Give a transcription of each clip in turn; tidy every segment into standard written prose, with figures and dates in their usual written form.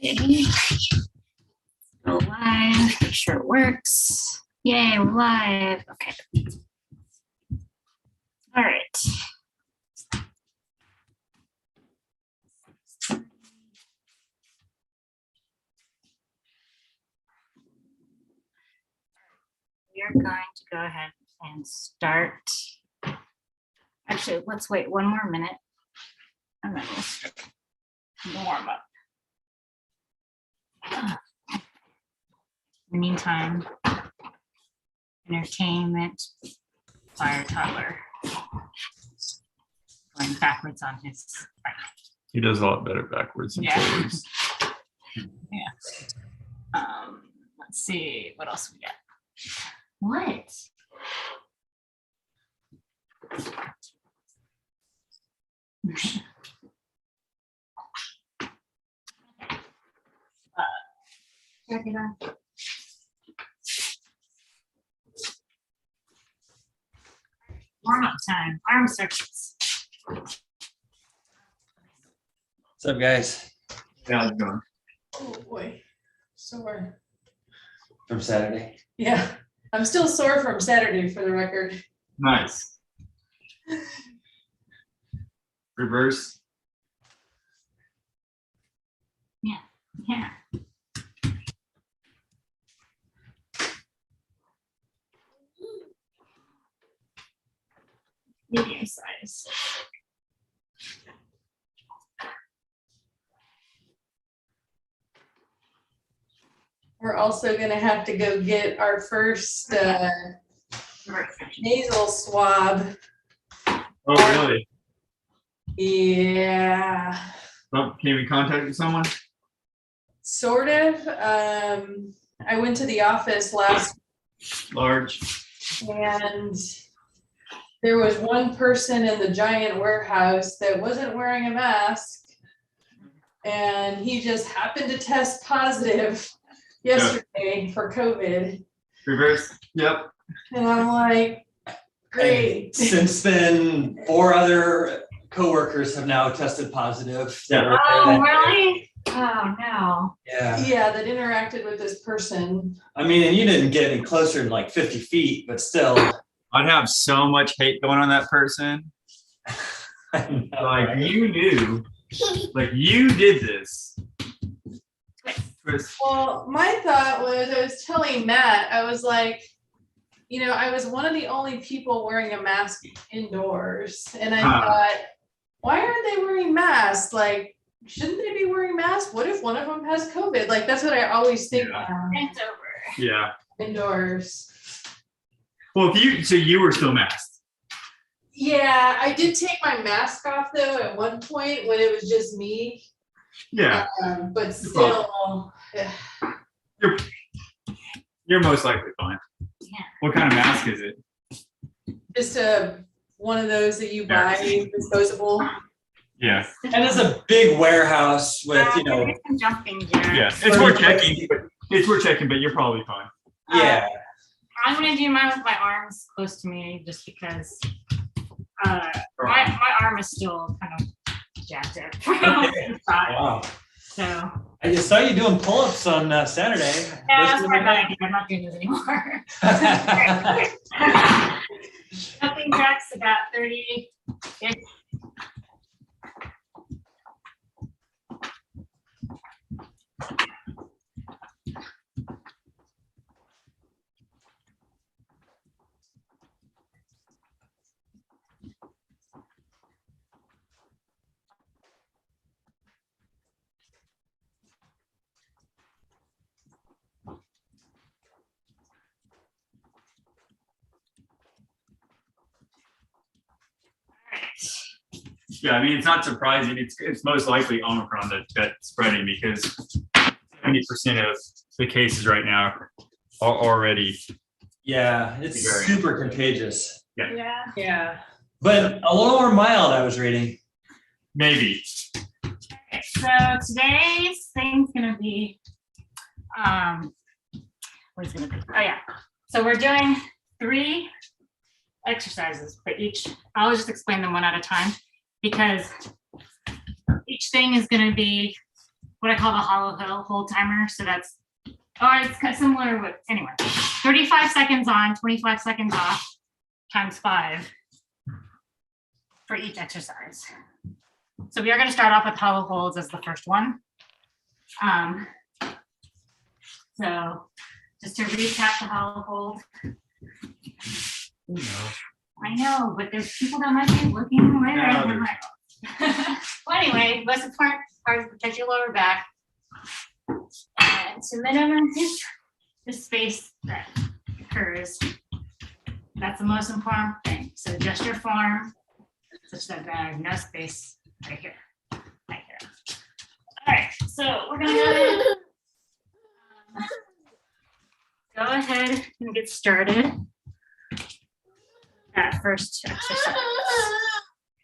Okay. Go live, make sure it works. Yay, we're live. Okay. All right. We are going to go ahead and start. Actually, let's wait one more minute and then we'll start the warm up. In the meantime, entertainment, fire toddler going backwards on his right. He does a lot better backwards than forwards. Yeah. Let's see what else we got. What? Check it out. Warm up time. Arm circuits. What's up, guys? Yeah, how's it going? Oh boy, sore. From Saturday. Yeah, I'm still sore from Saturday, for the record. Nice. Reverse. Yeah. Medium size. We're also gonna have to go get our first nasal swab. Oh, really? Yeah, Oh, came in contact with someone? sort of. I went to the office last Large. and there was one person in the giant warehouse that wasn't wearing a mask. And he just happened to test positive yesterday for COVID. Reverse. Yep. And I'm like, great. And since then, 4 other coworkers have now tested positive. Yeah. Oh, really? Oh, no. Yeah. Yeah, that interacted with this person. I mean, and you didn't get any closer than like 50 feet, but still. I'd have so much hate going on that person. I know, Like, right? you knew. Like, you did this. Chris. Well, my thought was, I was telling Matt, I was like, you know, I was one of the only people wearing a mask indoors. And I thought, why aren't they wearing masks? Like, shouldn't they be wearing masks? What if one of them has COVID? Like, that's what I always think now, It's over. Yeah. indoors. Well, so you were still masked. Yeah, I did take my mask off though at one point when it was just me. Yeah. But still, You're most likely fine. Yeah. What kind of mask is it? just one of those that you buy, disposable. Yeah. And it's a big warehouse with, you know. There's some jumping jacks. Yeah. It's worth checking. But you're probably fine. Yeah. I'm gonna do mine with my arms close to me just because my arm is still kind of jacked up from inside. Wow. So I just saw you doing pull-ups on Saturday. yeah, that's my bad idea. I'm not doing this anymore. Jumping jacks about 30. Yeah, I mean, it's not surprising. It's most likely Omicron that's spreading because 70% of the cases right now are already. Yeah, it's super contagious. Yeah. But a little more mild, I was reading. Maybe. Okay, so today's thing's gonna be what is it gonna be? Oh yeah. So we're doing 3 exercises, but I'll just explain them one at a time because each thing is going to be what I call the hollow hold timer. So that's, it's kind of similar with, anyway, 35 seconds on, 25 seconds off, times 5 for each exercise. So we are going to start off with hollow holds as the first one. So just to recap the hollow hold. I know, but there's people that might be looking later. No, and like, well, anyway, most important part is protect your lower back. And to minimize the space that occurs, that's the most important thing. So adjust your form such that there's no space right here. Right here. All right, so we're gonna go ahead and get started. That first exercise.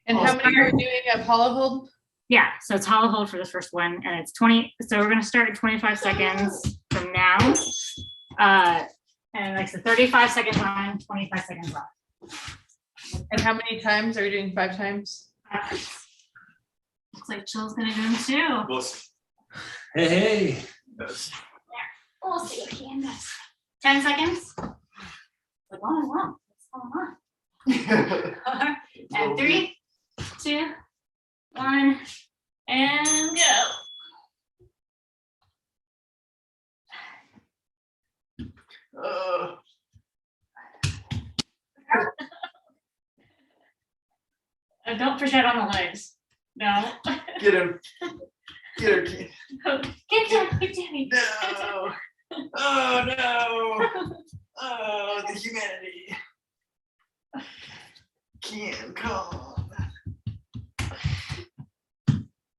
And how many are we doing at hollow hold? Yeah, so it's hollow hold for the first one, and it's 20. So we're gonna start at 25 seconds from now. And like so 35 seconds on, 25 seconds off. And how many times are we doing? 5 times? Looks like Chill's gonna do them too. We'll see. Hey, We'll see what he does. 10 seconds. Like, oh, wow, what's going on? And 3, 2, 1, and go. Don't push out on the legs. No. Get him. Get her, kid. Get down, get down. No. Oh, no. Oh, the humanity. Can't calm.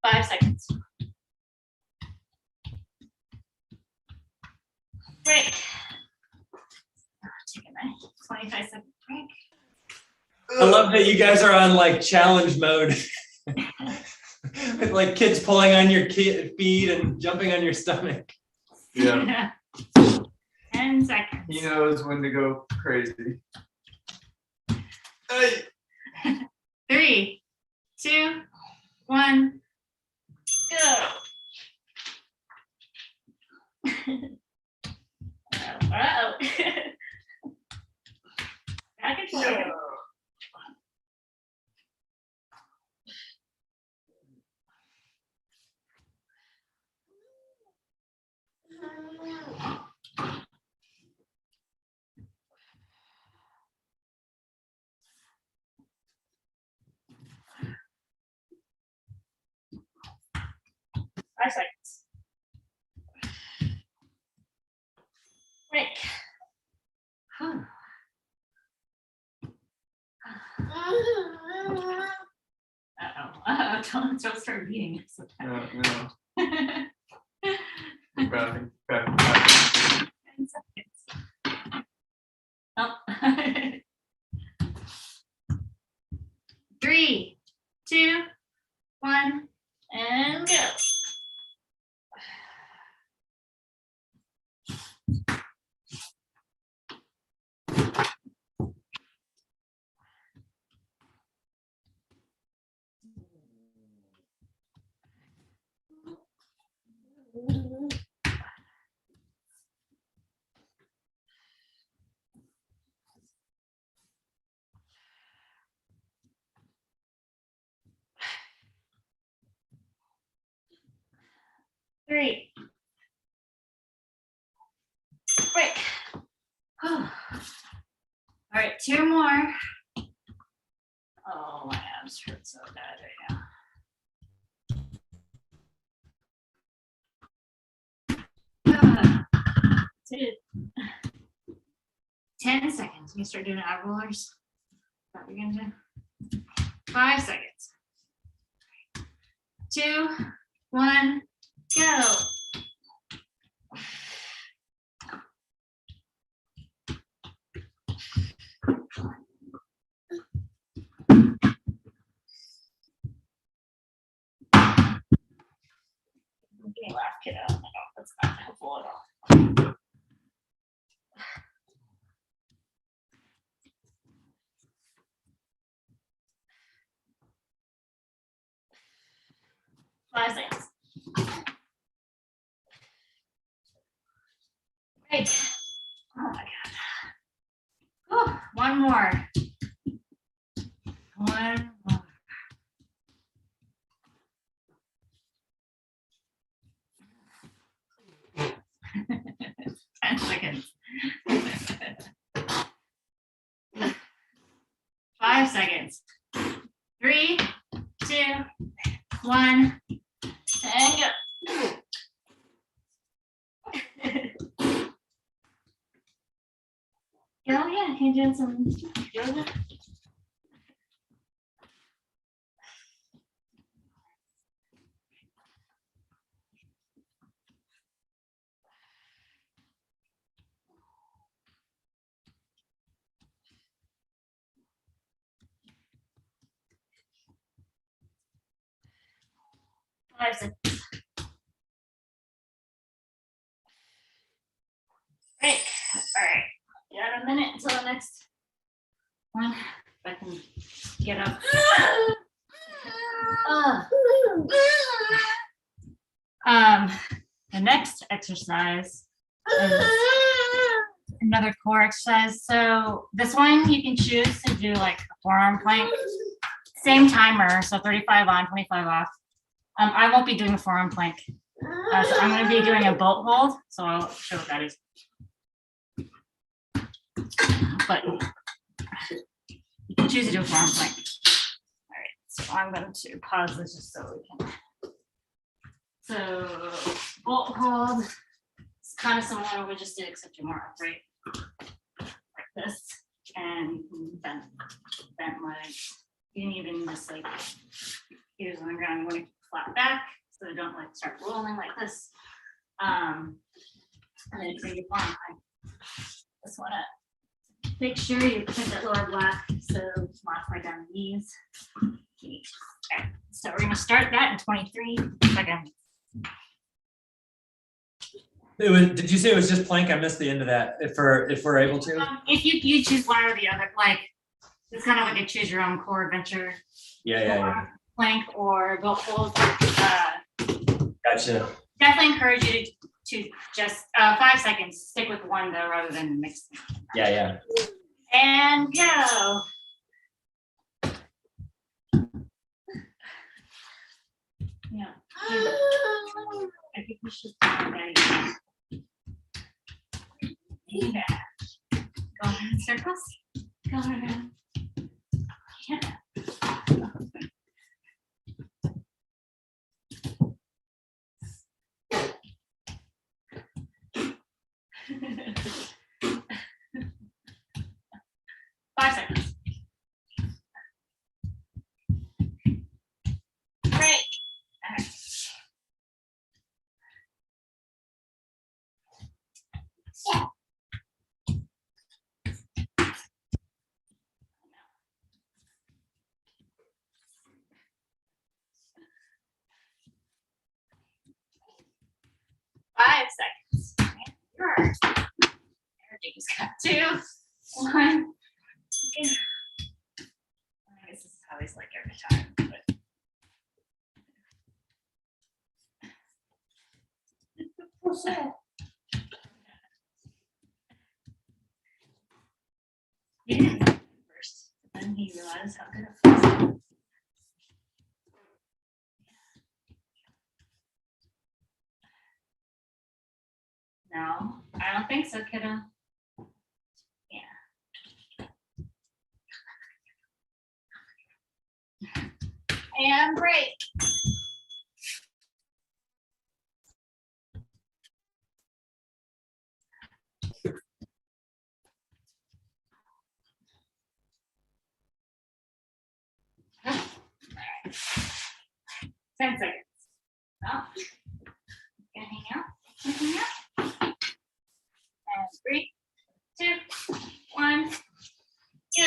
5 seconds. Break. Take a 25-second break. I love that you guys are on like challenge mode. With like kids pulling on your feet and jumping on your stomach. Yeah. 10 seconds. He knows when to go crazy. Hey. 3, 2, 1, go. Uh-oh. Back and forth. Yeah. Five seconds. Break. Don't start beating us. No, no. 10 Back. seconds. Oh. 3, 2, 1, and go. Three. Break. All right, 2 more. Oh, my abs hurt so bad right now. 10 seconds. You start doing ab rollers. Is that what you're gonna do? 5 seconds. 2, 1, go. Okay, laugh, kiddo. Oh, that's not helpful at all. Five seconds. One more. One more. 10 seconds. 5 seconds. 3, 2, 1, and go. Oh yeah, can you do some yoga? Five seconds. Great. All right. You got a minute until the next one. If I can get up. The next exercise is another core exercise. So this one you can choose to do like a forearm plank. Same timer, so 35 on, 25 off. I won't be doing a forearm plank. So I'm going to be doing a boat hold. So I'll show what that is. But you can choose to do a forearm plank. All right, so I'm going to pause this just so we can. So boat hold. It's kind of similar to what we just did, except you're more upright, like this, and bent legs. You can even just like here's on the ground when you flat back, so they don't like start rolling like this. And then if you want, this one up. Make sure you put that lower back, so lock right down the knees. Okay, so we're gonna start that in 23 seconds. Did you say it was just plank? I missed the end of that. If we're able to. If you choose one or the other, like it's kind of like a choose your own core adventure. Yeah. Plank or boat hold. Gotcha. Definitely encourage you to just 5 seconds. Stick with one though, rather than mix. Yeah. And go. Yeah. I think we should do that again. Yeah. Go around circles. Go around. Yeah. 5 seconds. Great. All right. Yeah. 5 seconds. Sure. Everything's got 2, 1. This is how he's like every time. But. He didn't know first, but then he realized how good it was. No, I don't think so, kiddo. And break. All right. 10 seconds. Oh. Gonna hang out. Hang out. And 3, 2, 1, go.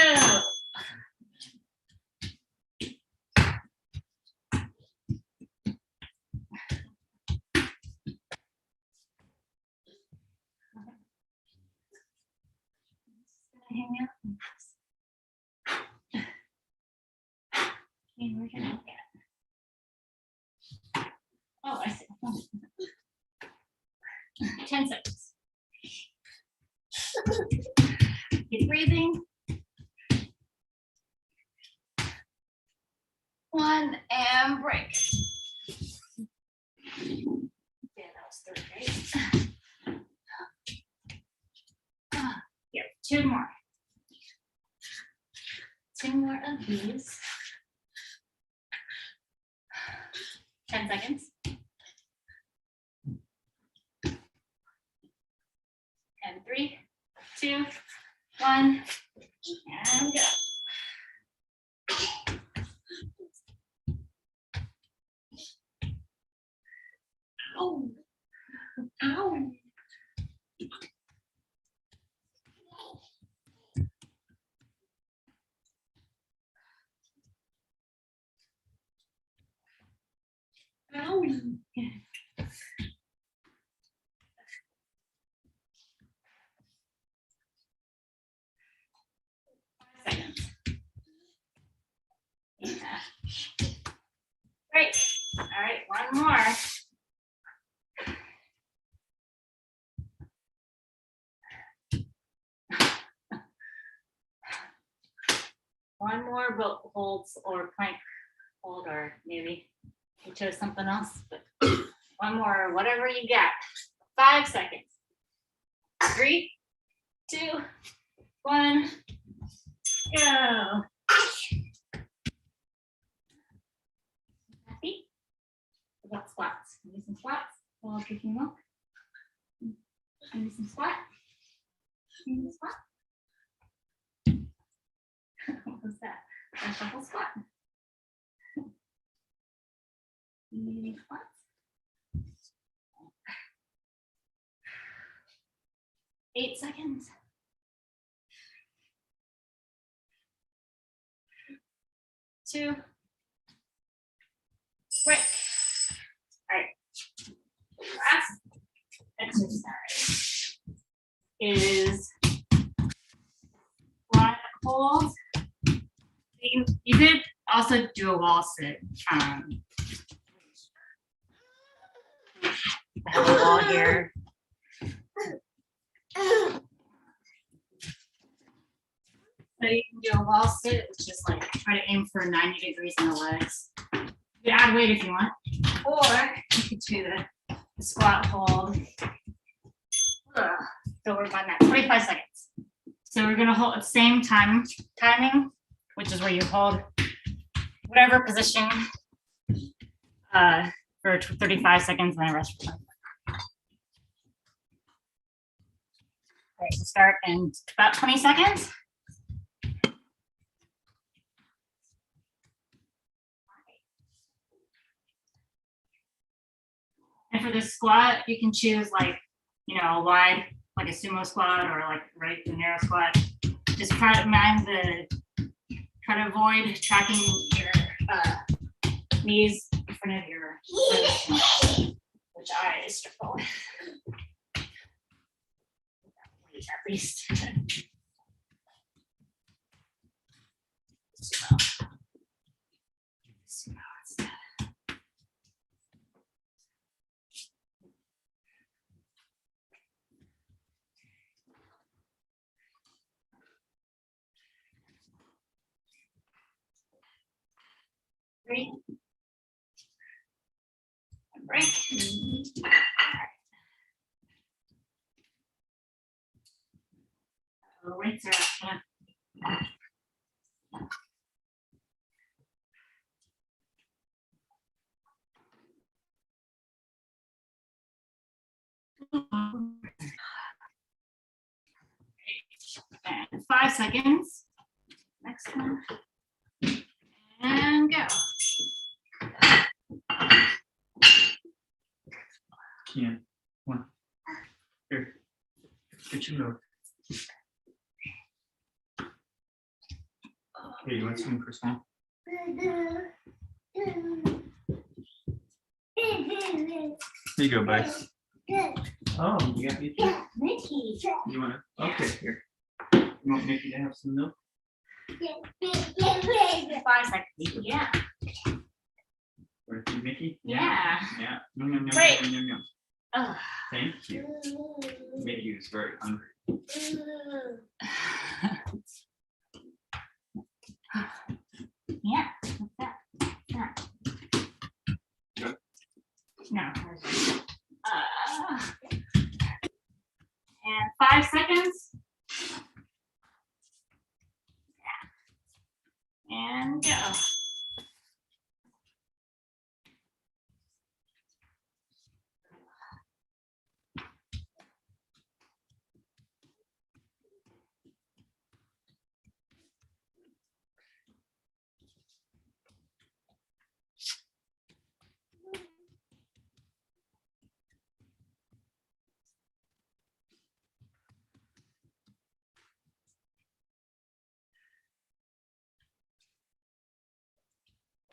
Hang out. Okay, we're gonna look at. Oh, I see. 10 seconds. Keep breathing. 2 more. 2 more of these. 10 seconds. And 3, 2, 1, and go. Ow. Ow. Ow. Seconds. Yeah. Great. All right, one more. One more boat holds or plank hold, or maybe you chose something else, but one more, whatever you got. 5 seconds. 3, 2, 1, go. Happy? What about squats? Maybe some squats while kicking them up. Maybe some squat. Maybe squat. What was that? A shuffle squat. Maybe squats. 8 seconds. 2. Break. All right. Last exercise is squat hold. You could also do a wall sit. I have a wall here. So you can do a wall sit, which is like try to aim for 90 degrees in the legs. You can add weight if you want, or you could do the squat hold. So we're on that 45 seconds. So we're gonna hold at the same timing, which is where you hold whatever position for 35 seconds and then rest for 20. All right, so start in about 20 seconds. And for this squat, you can choose like, a wide, like a sumo squat, or like a narrow squat. Just try to avoid tracking your knees in front of your wrist, which I struggle with. At least. Sumo instead. 3. Break. The weights are up. And 5 seconds. Next one. And go. Can't. One. Here. Get your milk. Okay, you want to swim for small? Here you go, bud. Oh, you got me. Mickey. You want to? Okay, here. You want Mickey to have some milk? 5 seconds. Yeah. Or Mickey? Yeah. Yeah. Nom, nom, nom, Great. nom, nom, nom. Oh. Thank you. Mickey is very hungry. Yeah. What's that? Yeah. Good. No. And 5 seconds. And go.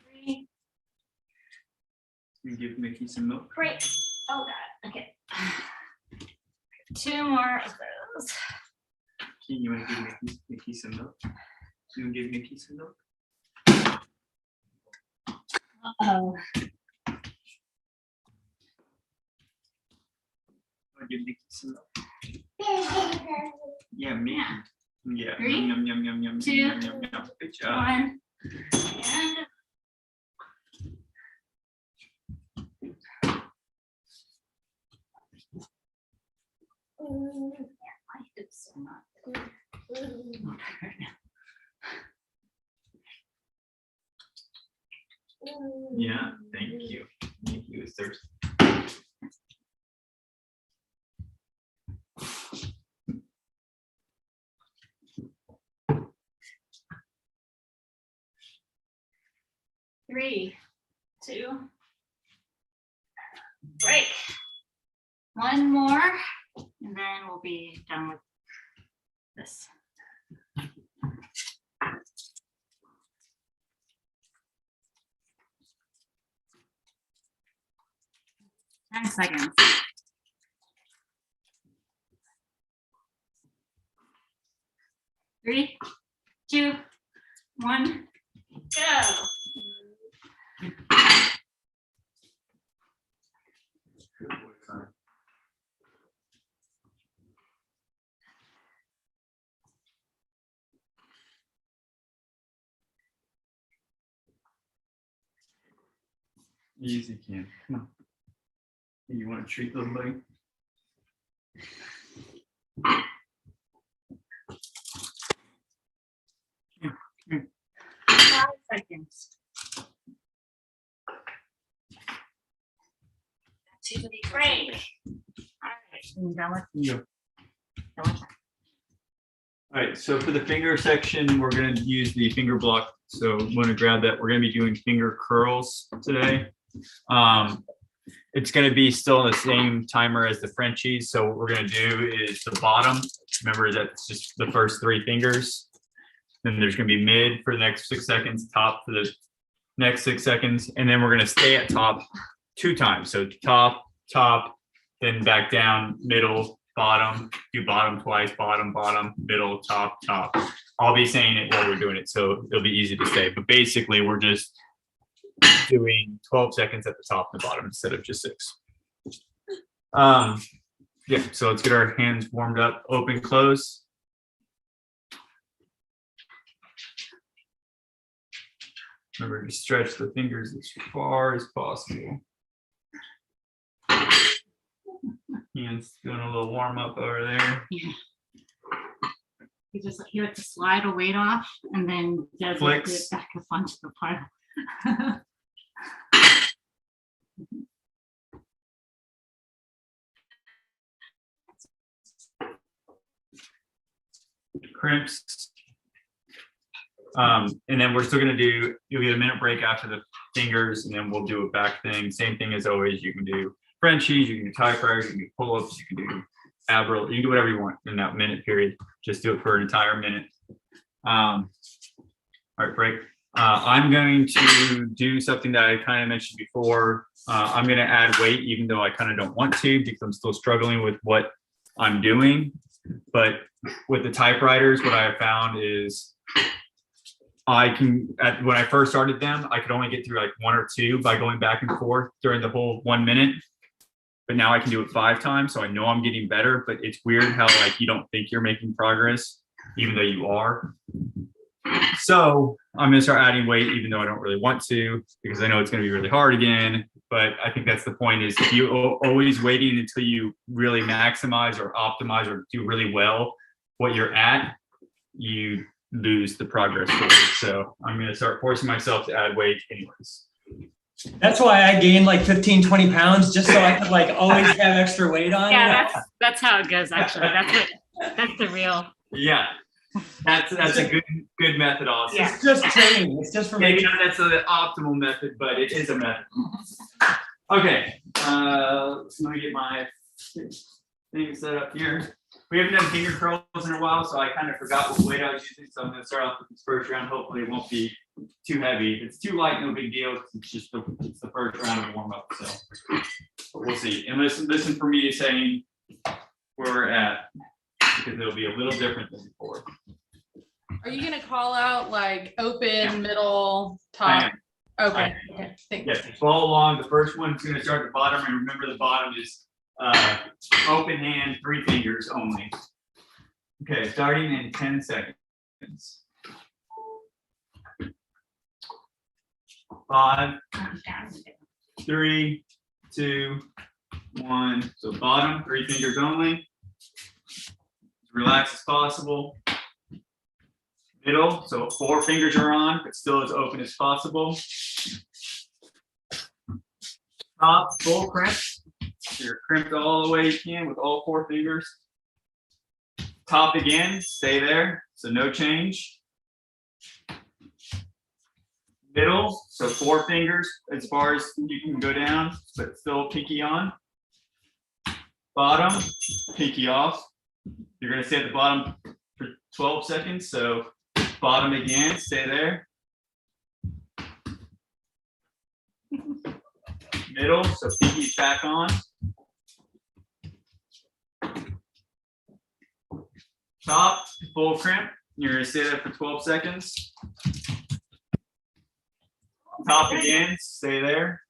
Three. You give Mickey some milk. Great. Oh God. Okay. 2 more of those. You want to give Mickey some milk? You want to give Mickey some milk? Oh. Want to give Mickey some milk? Yeah, Mickey. Yeah. 3, Yum, yum, yum, yum, 2, yum, yum, yum. Good job. 1. And my hips are not right now. Yeah, thank you. Thank you. Is there? Three, 2, break. 1 more, and then we'll be done with this. Ten seconds. Three, 2, 1, go. Easy, Ken. Come on. You want a treat, little buddy? 5 seconds. Break. All right, you done with Yeah. done with that? All right, so for the finger section, we're gonna use the finger block. So I'm gonna grab that. We're gonna be doing finger curls today. It's gonna be still the same timer as the Frenchies. So what we're gonna do is the bottom. Remember, that's just the first 3 fingers. Then there's gonna be mid for the next 6 seconds, top for the next 6 seconds, and then we're gonna stay at top 2 times. So top, top, then back down, middle, bottom, do bottom twice, bottom, bottom, middle, top, top. I'll be saying it while we're doing it, so it'll be easy to say. But basically, we're just doing 12 seconds at the top and the bottom instead of just 6. Yeah, so let's get our hands warmed up, open, close. Remember to stretch the fingers as far as possible. Hands doing a little warm up over there. You have to slide a weight off and then does Flex. it back up onto the pile. Crimps. And then we're still gonna do, you'll get a minute break after the fingers, and then we'll do a back thing. Same thing as always. You can do Frenchies, you can do typewriters, you can do pull-ups, you can do ab roll, you can do whatever you want in that minute period. Just do it for an entire minute. All right, break. I'm going to do something that I kind of mentioned before. I'm gonna add weight, even though I kind of don't want to, because I'm still struggling with what I'm doing. But with the typewriters, what I have found is when I first started them, I could only get through like 1 or 2 by going back and forth during the whole 1 minute. But now I can do it 5 times, so I know I'm getting better. But it's weird how like you don't think you're making progress, even though you are. So I'm gonna start adding weight, even though I don't really want to, because I know it's gonna be really hard again. But I think that's the point: is if you always waiting until you really maximize or optimize or do really well what you're at, you lose the progress forward. So I'm going to start forcing myself to add weight anyways. That's why I gained like 15, 20 pounds, just so I could like always have extra weight on. Yeah, that's how it goes, actually. That's the real. Yeah, that's a good methodology. Yeah. It's just training. It's just for Maybe making. not necessarily the optimal method, but it is a method. Okay, let me get my thing set up here. We haven't done finger curls in a while, so I kind of forgot what weight I was using. So I'm going to start off with this first round. Hopefully, it won't be too heavy. If it's too light, no big deal. It's just it's the first round of warm up. So but we'll see. And listen for me saying where we're at, because it'll be a little different than before. Are you gonna call out like open, Yeah. middle, I top? am. Okay, okay, thanks. Yes, follow along. The first one's going to start at the bottom, and remember the bottom is open hand, 3 fingers only. Okay, starting in 10 seconds. 5, 3, 2, 1. So bottom, 3 fingers only. As relaxed as possible. Middle, so 4 fingers are on, but still as open as possible. Top, full crimp. So you're crimped all the way you can with all 4 fingers. Top again, stay there, so no change. Middle, so 4 fingers as far as you can go down, but still pinky on. Bottom, pinky off. You're gonna stay at the bottom for 12 seconds, so bottom again, stay there. Middle, so pinky's back on. Top, full crimp. You're gonna stay there for 12 seconds. Top again, stay there.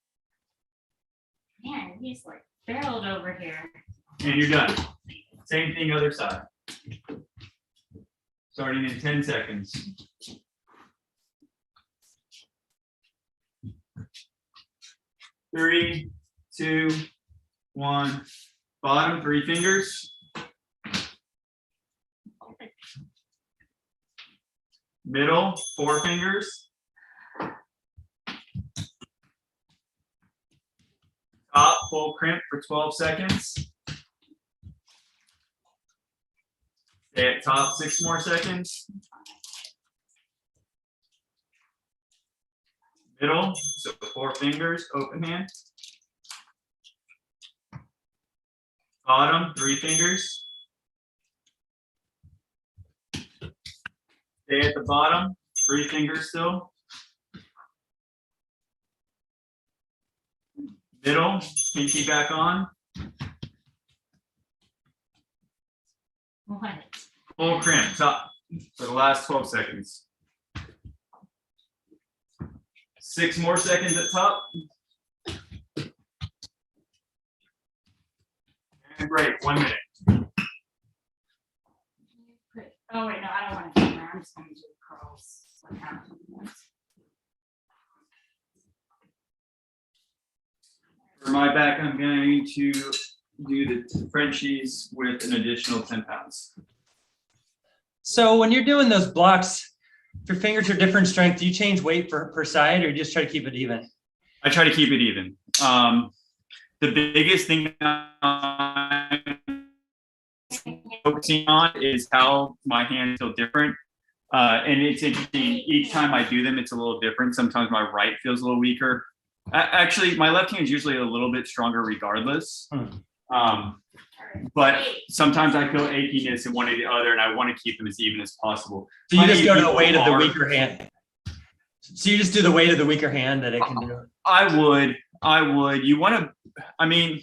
Man, he's like barreled over here. And you're done. Same thing, other side. Starting in 10 seconds. 3, 2, 1. Bottom, 3 fingers. Middle, 4 fingers. Top, full crimp for 12 seconds. Stay at top 6 more seconds. Middle, so 4 fingers, open hand. Bottom, 3 fingers. Stay at the bottom, 3 fingers still. Middle, pinky back on. What? Full crimp, top for the last 12 seconds. 6 more seconds at top. And break, 1 minute. Oh, wait, no, I don't want to do that. I'm just going to do curls. For my back, I'm going to do the Frenchies with an additional 10 pounds. So when you're doing those blocks, if your fingers are different strength, do you change weight per side or you just try to keep it even? I try to keep it even. The biggest thing I'm focusing on is how my hands feel different. And it's interesting, each time I do them, it's a little different. Sometimes my right feels a little weaker. Actually, my left hand is usually a little bit stronger regardless. But sometimes I feel achiness in one or the other, and I want to keep them as even as possible. So you just go to the weight of the weaker hand. So you just do the weight of the weaker hand that it can do. I would. You want to, I mean,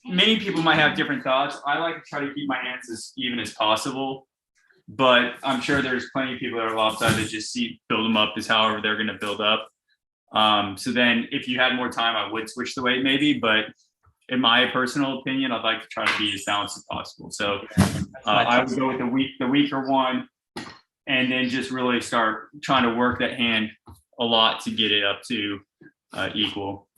many people might have different thoughts. I like to try to keep my hands as even as possible, but I'm sure there's plenty of people that are lopsided that just build them up as however they're going to build up. So then if you had more time, I would switch the weight maybe, but in my personal opinion, I'd like to try to be as balanced as possible. So I would go with the weaker one, and then just really start trying to work that hand a lot to get it up to equal.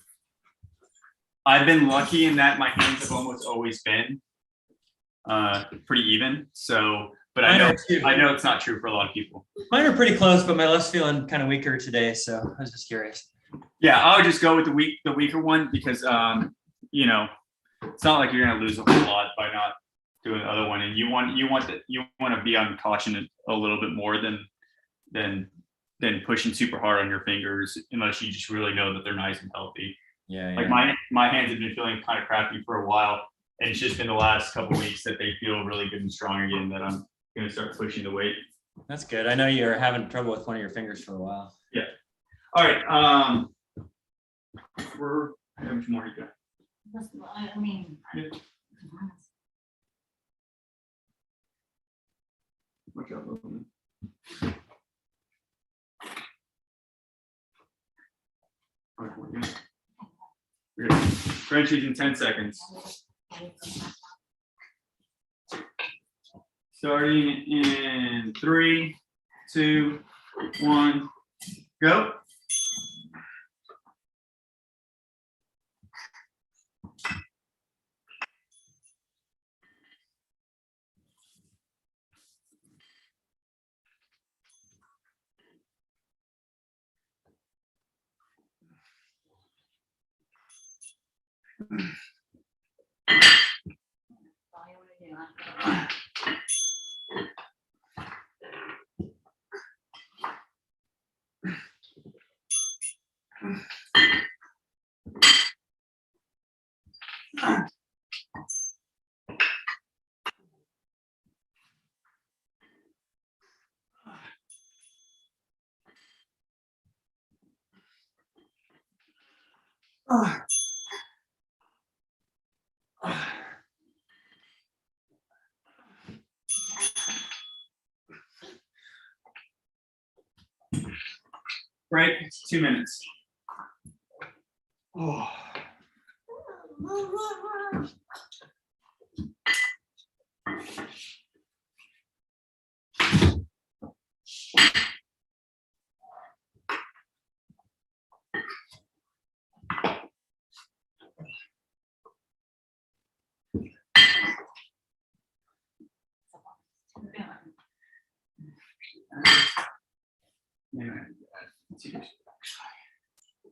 I've been lucky in that my hands have almost always been pretty even. So but I Mine are know it's not true for a lot of people. Mine are pretty close, but my left's feeling kind of weaker today, so I was just curious. Yeah, I would just go with the weaker one because you know, it's not like you're gonna lose a whole lot by not doing the other one, and you want to be on caution a little bit more than pushing super hard on your fingers, unless you just really know that they're nice and healthy. Yeah. Like my hands have been feeling kind of crappy for a while, and it's just been the last couple of weeks that they feel really good and strong again, that I'm gonna start pushing the weight. That's good. I know you're having trouble with one of your fingers for a while. Yeah. All right. How much more you got? I mean. Yeah. Watch out, little man. All right, we're good. We're good. Frenchies in 10 seconds. Starting in 3, 2, 1, go. Break, 2 minutes. Oh.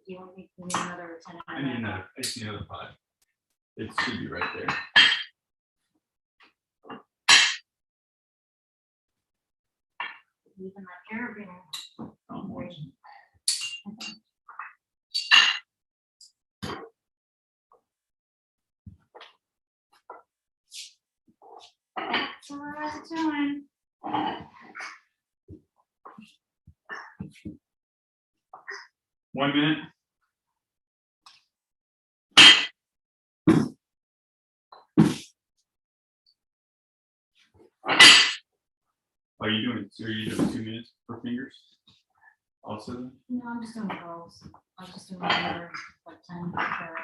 You want me to need another 10? I just need another 5. It should be right there. Even that carabiner. So how's it doing? 1 minute. Are you doing 2 minutes per fingers? Also? No, I'm just doing girls. I'm just doing whatever, like 10 or whatever.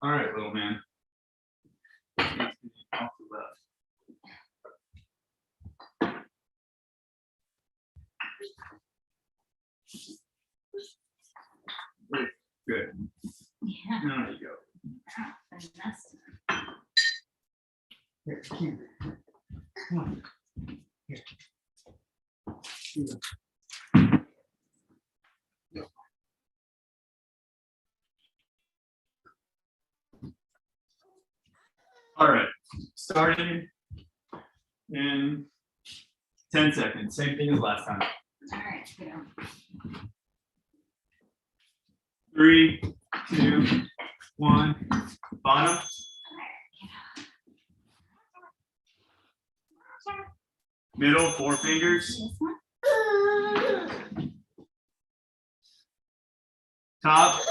All right, little man. Off the left. Good. Yeah. There you go. Fantastic. Here, come on. Here. All right, starting in 10 seconds. Same thing as last time. All right. Yeah. 3, 2, 1. Bottom. Middle, 4 fingers. This one? Top.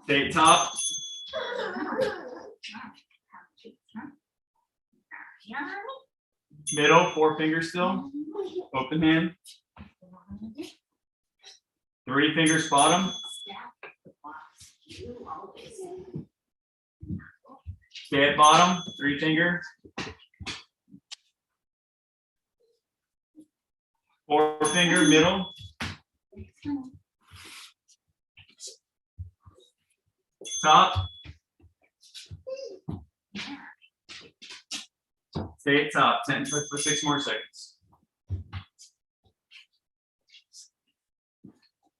Stay top. Middle, 4 fingers still. Open hand. 3 fingers bottom. Stay at bottom, 3 finger. 4 finger middle. Top. Stay at top, 10 for 6 more seconds.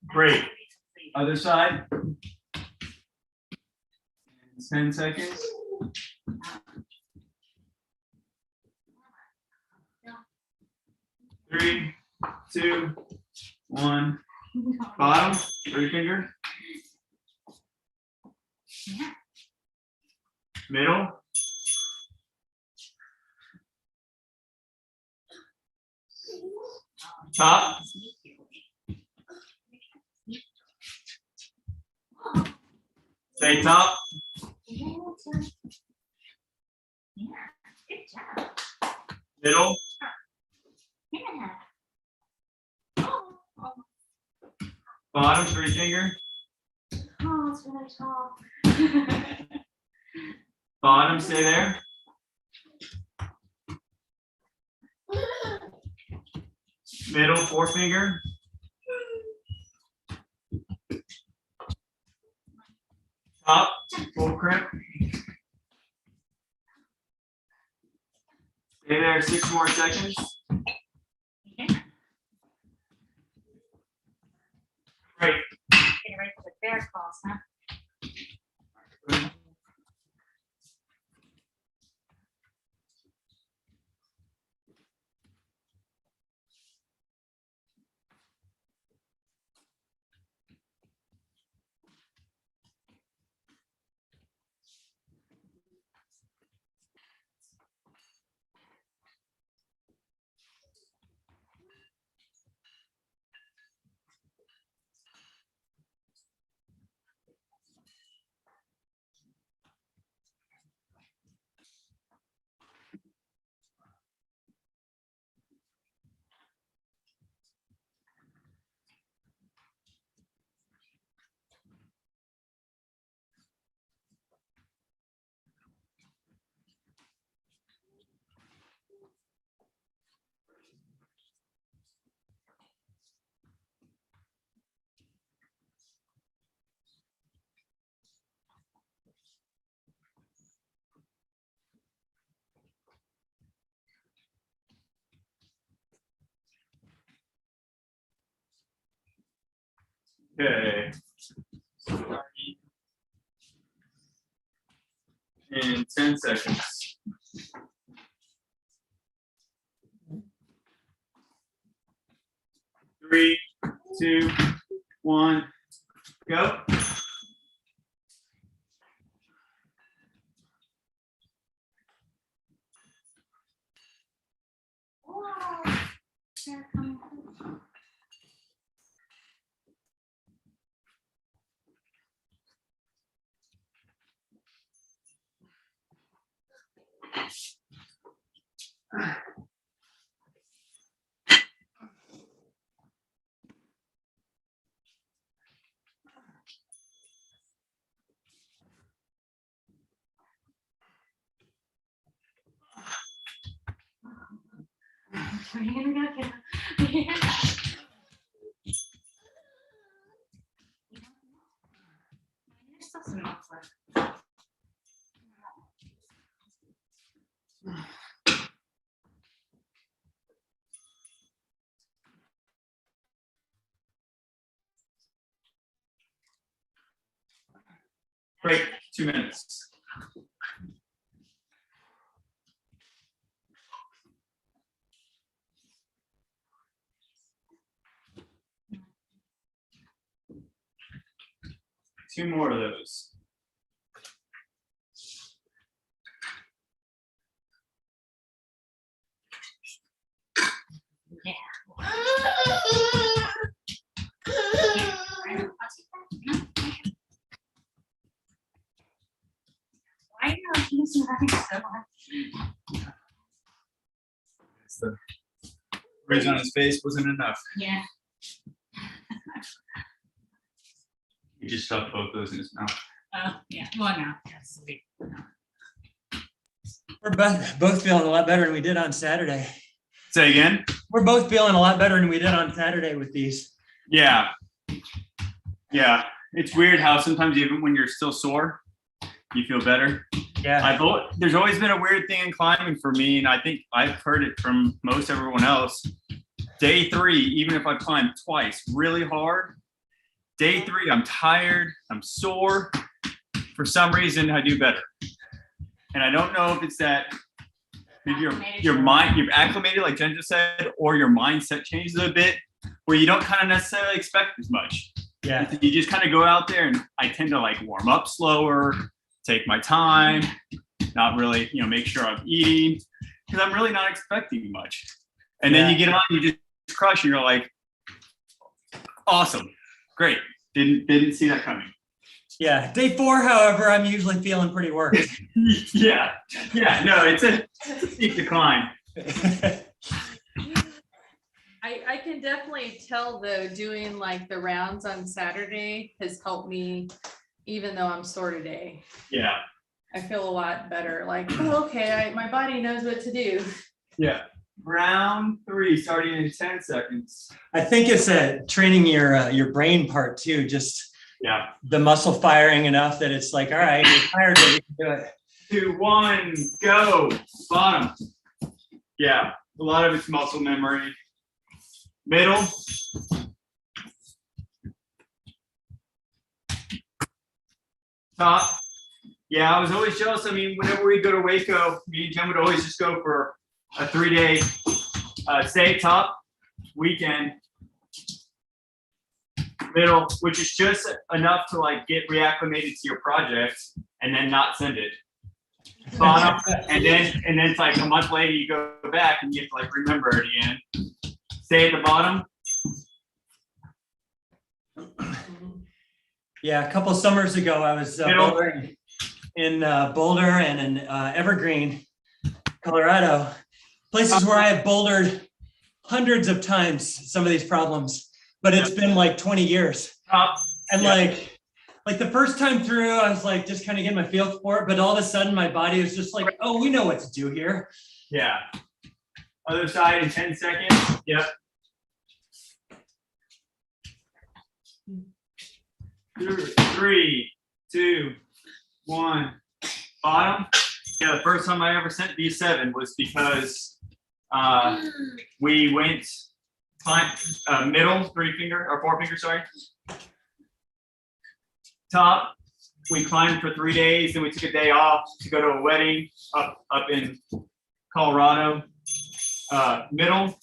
Great. Other side. 10 seconds. Three, two, one. Bottom, 3 finger. Middle. Top. Stay top. Yeah, good job. Middle. Yeah. Bottom, 3 finger. Oh, it's really tall. Bottom, stay there. Middle, 4 finger. Top, full crimp. Stay there 6 more seconds. Great. Get ready for the bear calls, huh? Okay. In 10 seconds. Three, 2, 1, go. Wow. They're coming. Are you gonna go get them? There's still some nuts left. Break, 2 minutes. Two more of those. Why are you laughing so much? The bridge on his face wasn't enough. Yeah. He just stuffed both those in his mouth. Oh, yeah. Well, no. Yes. We're both feeling a lot better than we did on Saturday. Say again? We're both feeling a lot better than we did on Saturday with these. Yeah. Yeah. It's weird how sometimes even when you're still sore, you feel better. Yeah. There's always been a weird thing in climbing for me, and I think I've heard it from most everyone else. Day 3, even if I climb twice really hard, day 3, I'm tired, I'm sore. For some reason, I do better. And I don't know if it's that maybe your mind, you've acclimated, like Jen just said, or your mindset changes a bit, where you don't kind of necessarily expect as much. Yeah. You just kind of go out there, and I tend to like warm up slower, take my time, not really, make sure I'm eating, because I'm really not expecting much. And then you get on, you just crush, and you're like, awesome, great. Didn't see that coming. Yeah. Day 4, however, I'm usually feeling pretty worked. Yeah. No, it's a steep decline. I can definitely tell though, doing like the rounds on Saturday has helped me, even though I'm sore today. Yeah. I feel a lot better. Like, oh, okay, my body knows what to do. Yeah. Round 3, starting in 10 seconds. I think it's training your brain part too. Just the muscle firing enough that it's like, all right, you're tired, but you can do it. 2, 1, go. Bottom. Yeah. A lot of it's muscle memory. Middle. Top. Yeah, I was always jealous. I mean, whenever we go to Waco, me and Jen would always just go for a 3-day stay top weekend. Middle, which is just enough to like get reacclimated to your project and then not send it. Bottom, and then it's like a month later you go back and you have to like remember it again. Stay at the bottom. Yeah, a couple summers ago, I was bouldering in Boulder and in Evergreen, Colorado, places where I have bouldered hundreds of times some of these problems, but it's been like 20 years. And like the first time through, I was like just kind of getting my feel for it, but all of a sudden my body was just like, oh, we know what to do here. Yeah. Other side in 10 seconds. Yep. 3, 2, 1. Bottom. Yeah, the first time I ever sent B7 was because we went middle, 4 finger, sorry. Top, we climbed for 3 days, then we took a day off to go to a wedding up in Colorado. Middle.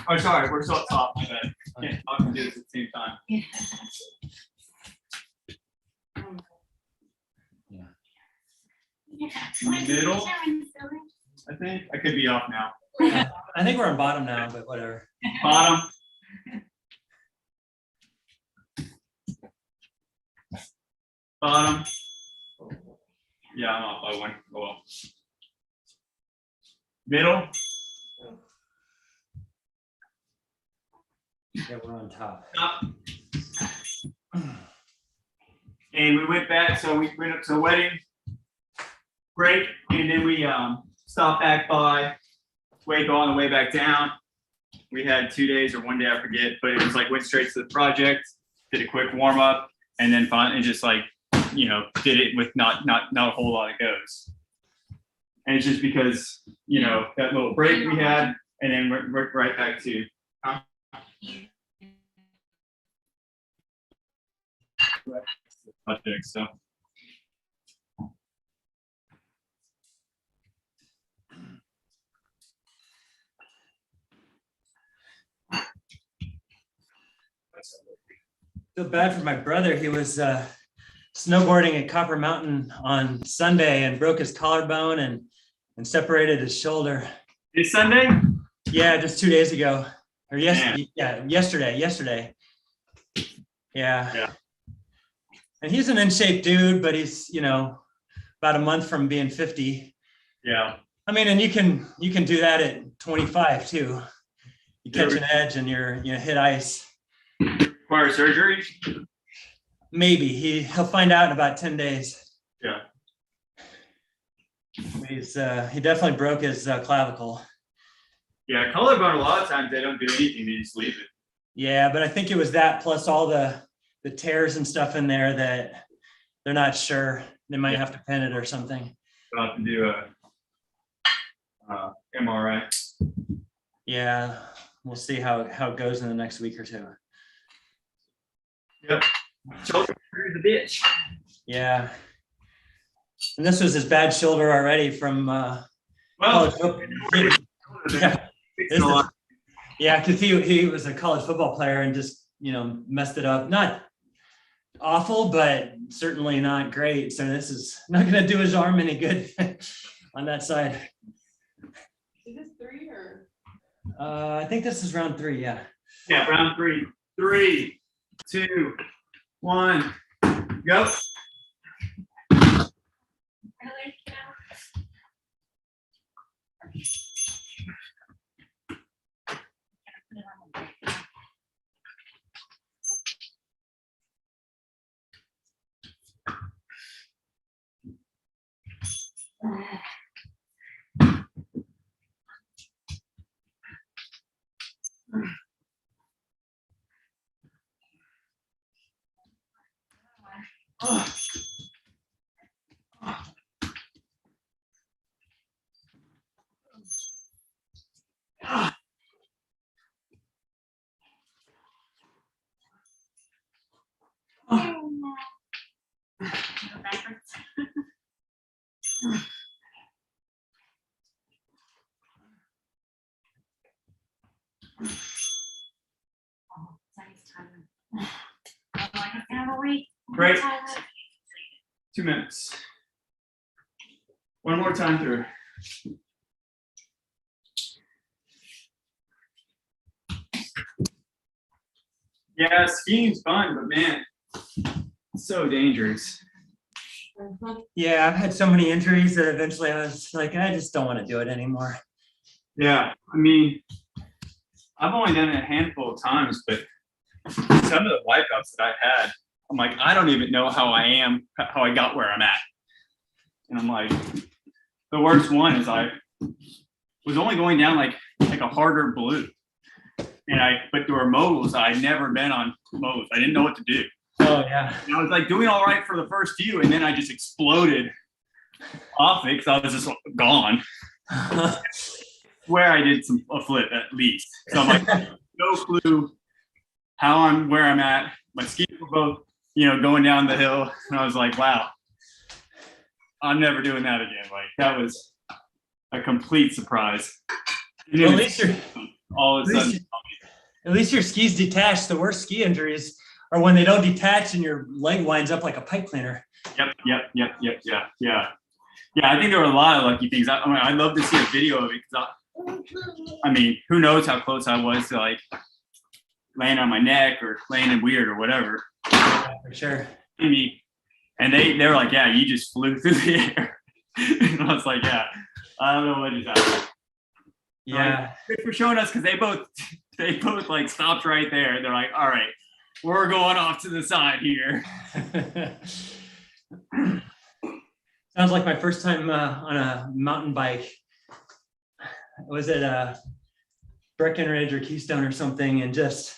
Oh, sorry, we're still up top. My bad. Can't talk and do this at the same time. Middle. I think I could be off now. I think we're on bottom now, but whatever. Bottom. Bottom. Yeah, I'm off by 1. Oh well. Middle. Yeah, we're on top. Up. And we went back, so we went up to the wedding, break, and then we stopped back by Waco on the way back down. We had 2 days or 1 day, I forget, but it was like went straight to the project, did a quick warm up, and then finally just like, did it with not a whole lot of goes. And it's just because, that little break we had, and then we're right back to project. So Feel bad for my brother. He was snowboarding at Copper Mountain on Sunday and broke his collarbone and separated his shoulder. this Sunday? Yeah, just 2 days ago. Or yesterday. Yeah. And he's an in-shape dude, but he's, about a month from being 50. Yeah. I mean, and you can do that at 25 too. You catch an edge and you hit ice. Require surgery? Maybe he'll find out in about 10 days. Yeah. He definitely broke his clavicle. Yeah, collarbone, a lot of times they don't do anything, they just leave it. Yeah, but I think it was that plus all the the tears and stuff in there that they're not sure. They might have to pin it or something. We'll have to do a MRI. Yeah, we'll see how it goes in the next week or two. Yep. Shoulder through the bitch. Yeah. And this was his bad shoulder already from Well, college football. Yeah. fixing a lot. Yeah, because he was a college football player and just, messed it up. Not awful, but certainly not great. So this is not going to do his arm any good on that side. Is this 3 or? I think this is round 3. Yeah. Yeah, round 3. 3, 2, 1, go. Really? Backwards. Oh, nice time. Oh, I can't wait. Great. 2 minutes. One more time through. Yeah, skiing's fun, but man, it's so dangerous. Yeah, I've had so many injuries that eventually I was like, I just don't want to do it anymore. Yeah, I mean, I've only done it a handful of times, but some of the wipeouts that I've had, I'm like, I don't even know how I got where I'm at. And I'm like, the worst one is I was only going down like a harder blue. But there were moguls. I'd never been on moguls. I didn't know what to do. Oh yeah. And I was like doing all right for the first few, and then I just exploded off it because I was just gone. Where I did a flip at least. So I'm like, no clue where I'm at. My skis were both, going down the hill, and I was like, wow, I'm never doing that again. Like that was a complete surprise. Well, at least you're all of a sudden. At least your skis detach. The worst ski injuries are when they don't detach and your leg winds up like a pipe cleaner. Yep. Yeah, I think there were a lot of lucky things. I'd love to see a video of it because who knows how close I was to like laying on my neck or landing weird or whatever. Yeah, for sure. And they were like, yeah, you just flew through the air. And I was like, yeah, I don't know what just happened. Yeah. Thanks for showing us because they both like stopped right there. They're like, all right, we're going off to the side here. Sounds like my first time on a mountain bike. I was at Breckenridge or Keystone or something and just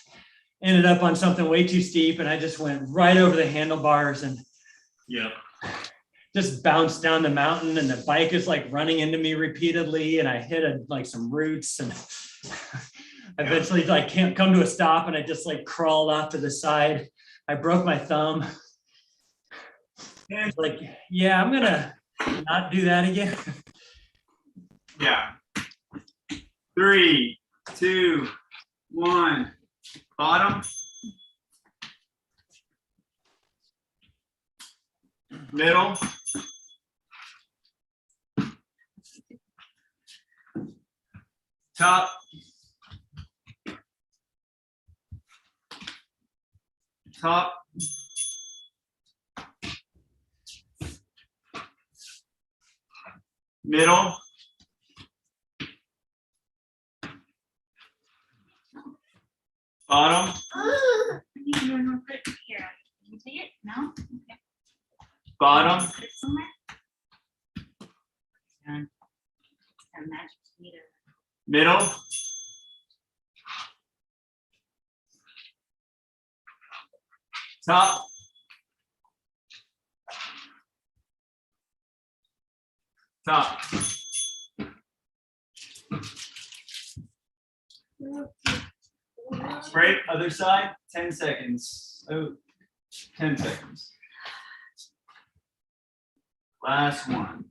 ended up on something way too steep, and I just went right over the handlebars and just bounced down the mountain, and the bike is like running into me repeatedly, and I hit some roots, and eventually like can't come to a stop, and I just like crawled off to the side. I broke my thumb. And I was like, yeah, I'm gonna not do that again. Yeah. 3, 2, 1. Bottom. Middle. Top. Top. Middle. Bottom. Here, can you see it? No? Okay. Bottom. Put it somewhere. Done. Got a magic meter. Middle. Top. Top. Break, other side, 10 seconds. Oh, 10 seconds. Last one.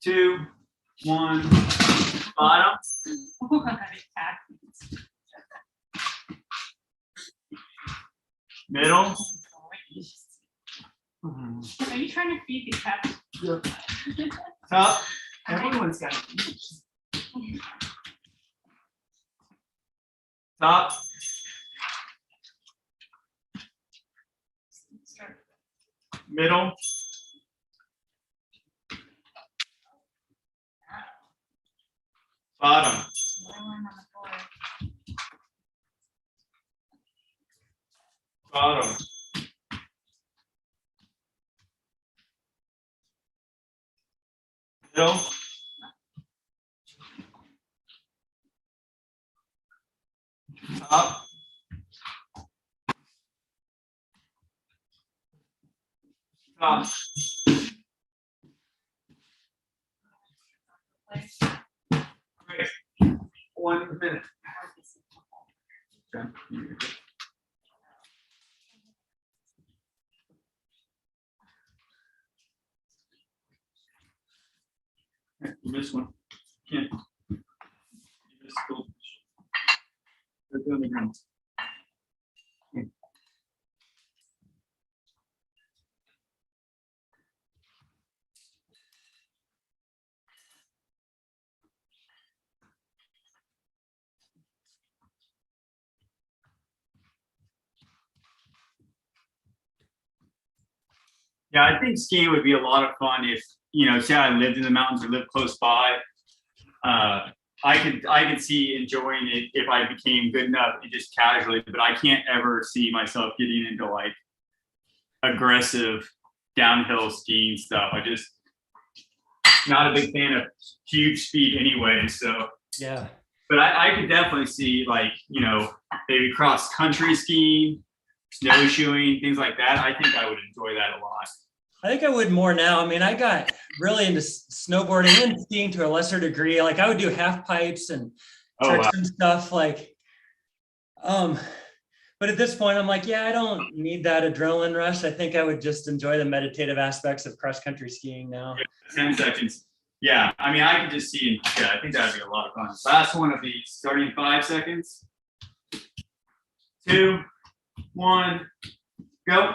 2, 1. Bottom. Middle. Are you trying to feed the cat? Top. Everyone's got. Top. Middle. Bottom. Bottom. Middle. Top. Top. Great. 1 minute. Okay. Okay, you missed one. Can't. You missed goldfish. They're doing the ground. Yeah, I think skiing would be a lot of fun if, say I lived in the mountains or lived close by. I could see enjoying it if I became good enough and just casually, but I can't ever see myself getting into like aggressive downhill skiing stuff. I just not a big fan of huge speed anyway. So Yeah. but I could definitely see like, maybe cross country skiing, snowshoeing, things like that. I think I would enjoy that a lot. I think I would more now. I mean, I got really into snowboarding and skiing to a lesser degree. Like I would do half pipes and Oh, tricks wow. and stuff like, but at this point I'm like, yeah, I don't need that adrenaline rush. I think I would just enjoy the meditative aspects of cross country skiing now. 10 seconds. Yeah, I mean, I could just see, yeah, I think that'd be a lot of fun. Last one of these, starting in 5 seconds. 2, 1, go.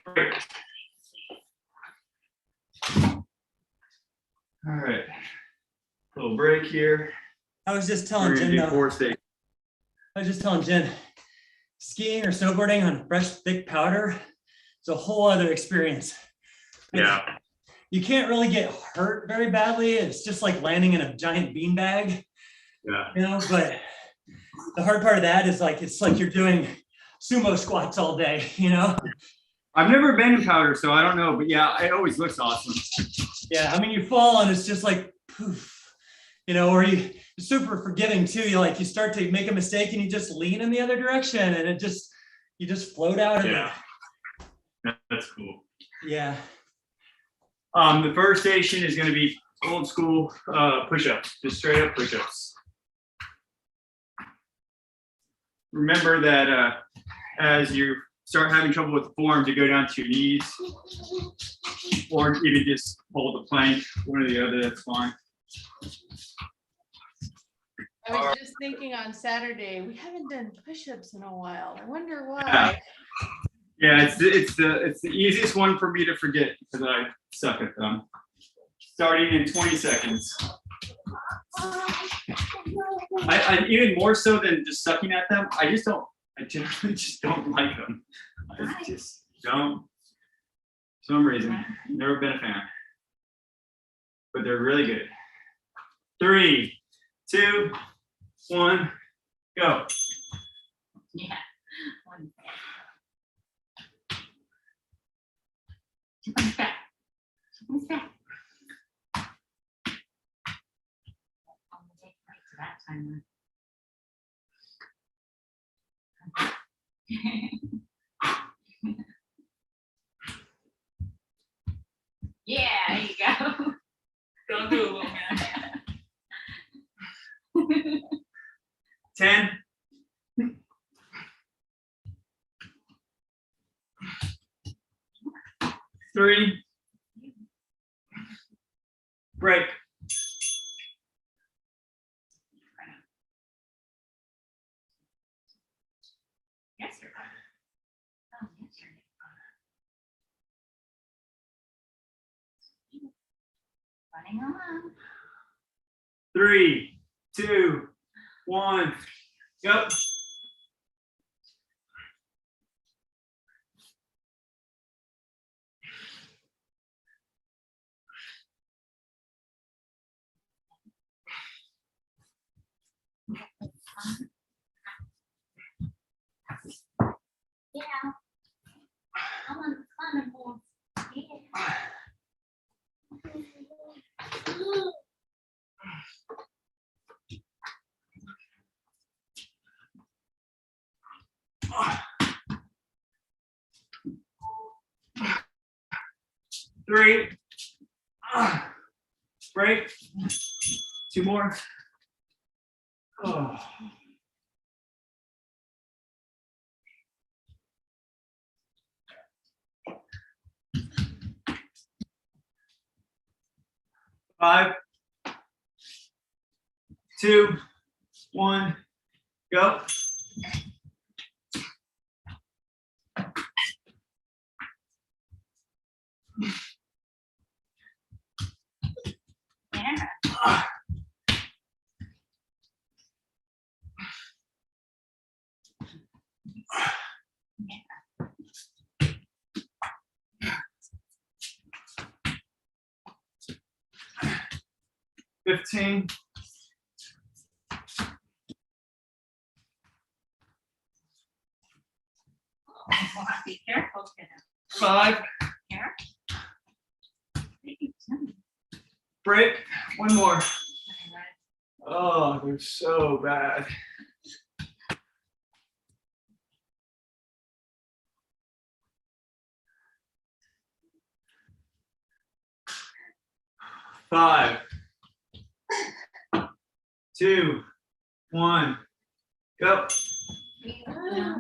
Great. All right, little break here. I was just We're telling gonna Jen, do though, 4 stages. I was just telling Jen, skiing or snowboarding on fresh, thick powder, it's a whole other experience. Yeah, You can't really get hurt very badly. It's just like landing in a giant beanbag, yeah. but the hard part of that is like, it's like you're doing sumo squats all day, I've never been in powder, so I don't know, but yeah, it always looks awesome. Yeah, I mean, you fall and it's just like poof, or you're super forgiving too. You start to make a mistake and you just lean in the other direction and you just float out of Yeah, that's cool. it. Yeah. The first station is going to be old school push-ups, just straight up push-ups. remember that as you start having trouble with the form, to go down to your knees, or even just hold the plank, one or the other, that's fine. I was just thinking on Saturday, we haven't done push-ups in a while. I wonder Yeah. why. Yeah, it's the easiest one for me to forget because I suck at them. Starting in 20 seconds. I even more so than just sucking at them, I generally just don't like them. I just don't, for some reason, never been a fan. But they're really good. 3, 2, 1, go. Yeah. One's back. One's back. I'm gonna take a break for that timer. Yeah, there you go. Don't do it, little man. 10. Three. Break. Yes, you're fine. Oh, yes, you're fine. Running along. 3, 2, 1, go. Yeah. I'm on the carnival. Yeah. 3. Break. 2 more. Oh. Five, 2, 1, go. Yeah. 15. Oh, be careful, kiddo. 5. Here. Break. 1 more. Oh, they're so bad. Five, 2, 1, go. Yeah.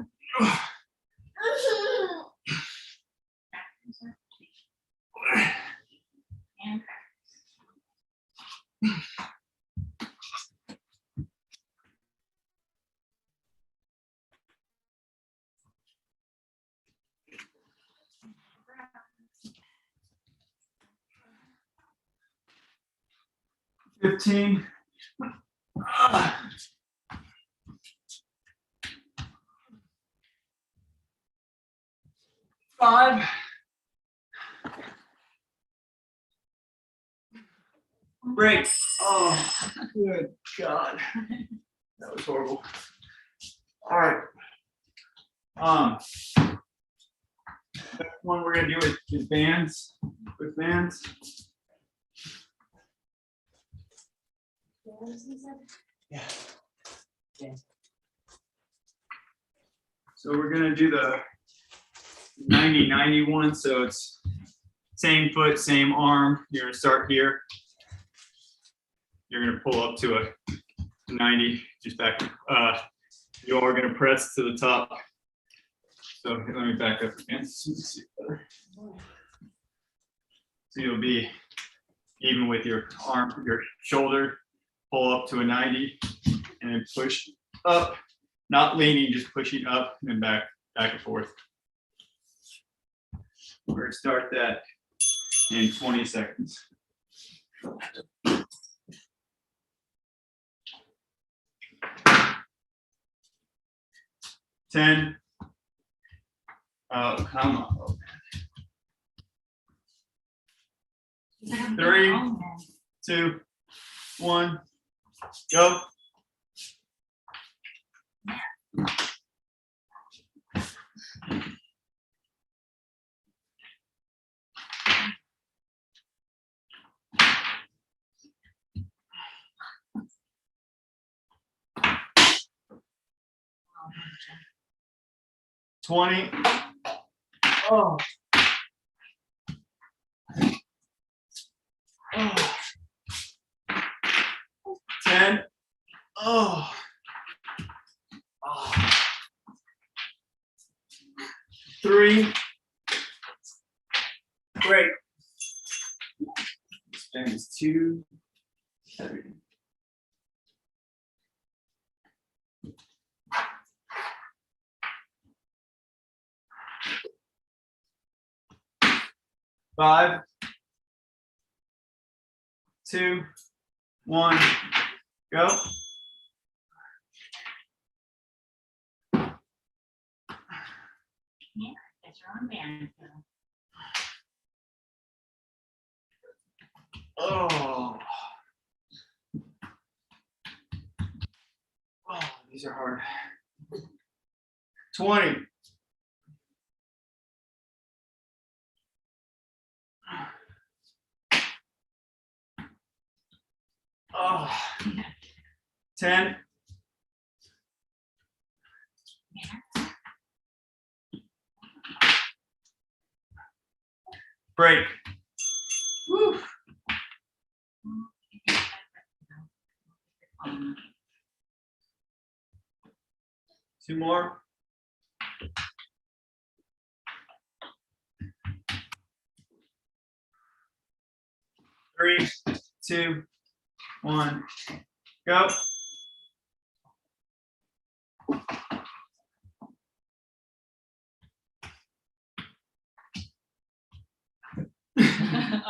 And 15. 5. Break. Oh, good God. That was horrible. All right. Next one we're gonna do is bands. With bands. Yeah. So we're gonna do the 90-90 one. So it's same foot, same arm. You're gonna start here. You're gonna pull up to a 90, just back You are gonna press to the top. So let me back up again. So you see better. So you'll be even with your arm, your shoulder, pull up to a 90 and then push up, not leaning, just pushing up and then back and forth. We're gonna start that in 20 seconds. 10. Oh, come on. Oh, man. 3, 2, 1, go. Oh, 20. Oh. Oh. 10. Oh. Oh. 3. Great. This thing is too heavy. 5, 2, 1, go. Yeah, get your own band. Oh. Oh, these are hard. 20. Oh. 10. Break. Woo. 2 more. 3, 2, 1, go.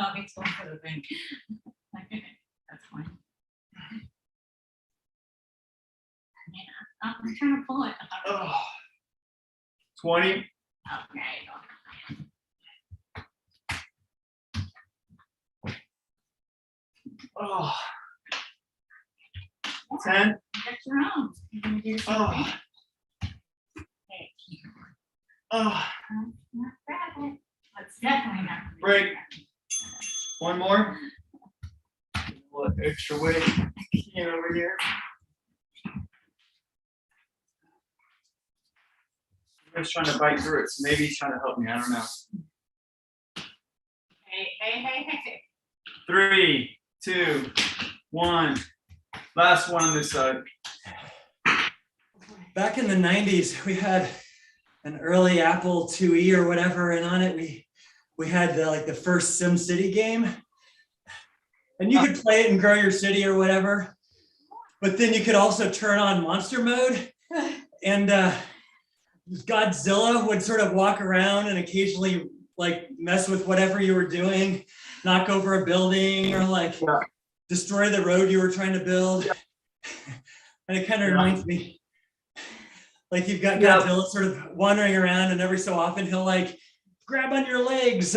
Oh, it's one for the thing. That's fine. Yeah, I'm trying to pull it. Oh. 20. Okay. Oh. 10. Get your own. You're gonna do the same Oh. thing. Okay. Oh. Not grab it. That's definitely not. Break. 1 more. What extra weight over here. I'm just trying to bite through it, so maybe he's trying to help me. I don't know. Hey. 3, 2, 1. Last one on this side. Back in the 90s, we had an early Apple IIe or whatever, and on it we had the first SimCity game. And you could play it and grow your city or whatever. But then you could also turn on monster mode. And Godzilla would sort of walk around and occasionally mess with whatever you were doing, knock over a building or destroy the road you were trying to build. And it kind of reminds me, you've got Godzilla sort of wandering around, and every so often he'll grab on your legs.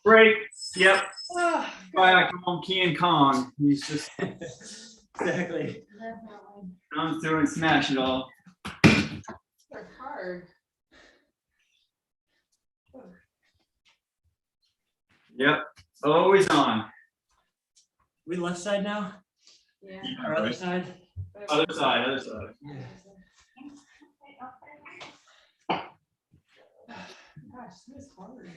Break. Yep. Oh, I call him King Kong. He's just Exactly. definitely. I'm doing smash it all. They're hard. Yep. Always on. We left side now? Yeah. Our other side? Other side. Other side. Gosh, this is hard.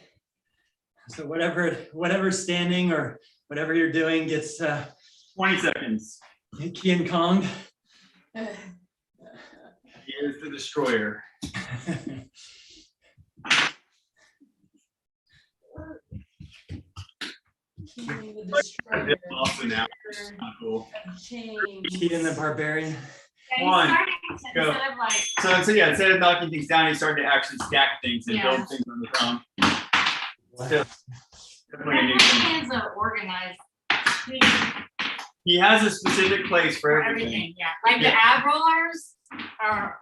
So whatever's standing or whatever you're doing gets 20 seconds. King Kong. is the destroyer. King the Destroyer. Also now, cool. Change. Keaton the Barbarian. Yeah, One, he's starting to, go. instead of like, So yeah, instead of knocking things down, he's starting to actually stack things and Yeah. build things on his own. Still, definitely a new everything thing. is organized. He has a specific place for For everything. everything, yeah. Like the Yeah. ab rollers are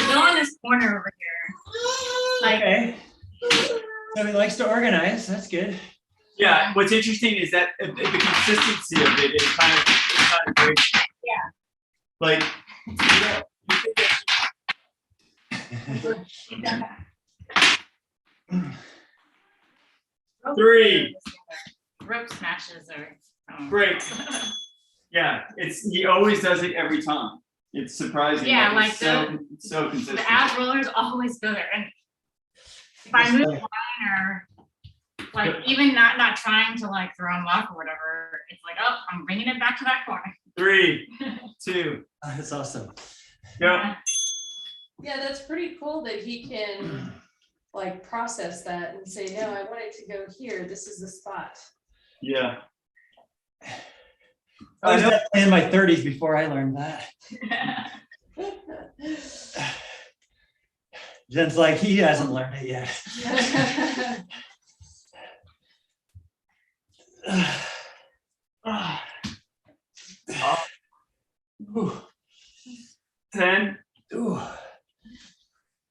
go in this corner over here. Like, Okay. So he likes to organize. That's good. Yeah, what's interesting is that the consistency of it is kind of great. Yeah. Like, Three. Rope smashes are. Great. yeah, he always does it every time. It's surprising. Yeah, like it's like so consistent. The ab rollers always go there, and if I move line or like even not trying to like throw them off or whatever, it's like, oh, I'm bringing it back to that corner. 3, 2, That's awesome. go. Yeah, that's pretty cool that he can like process that and say, no, I want it to go here. This is the spot. Yeah. I was definitely in my 30s before I learned that. Jen's like, he hasn't learned it yet. Ooh. 10. Ooh.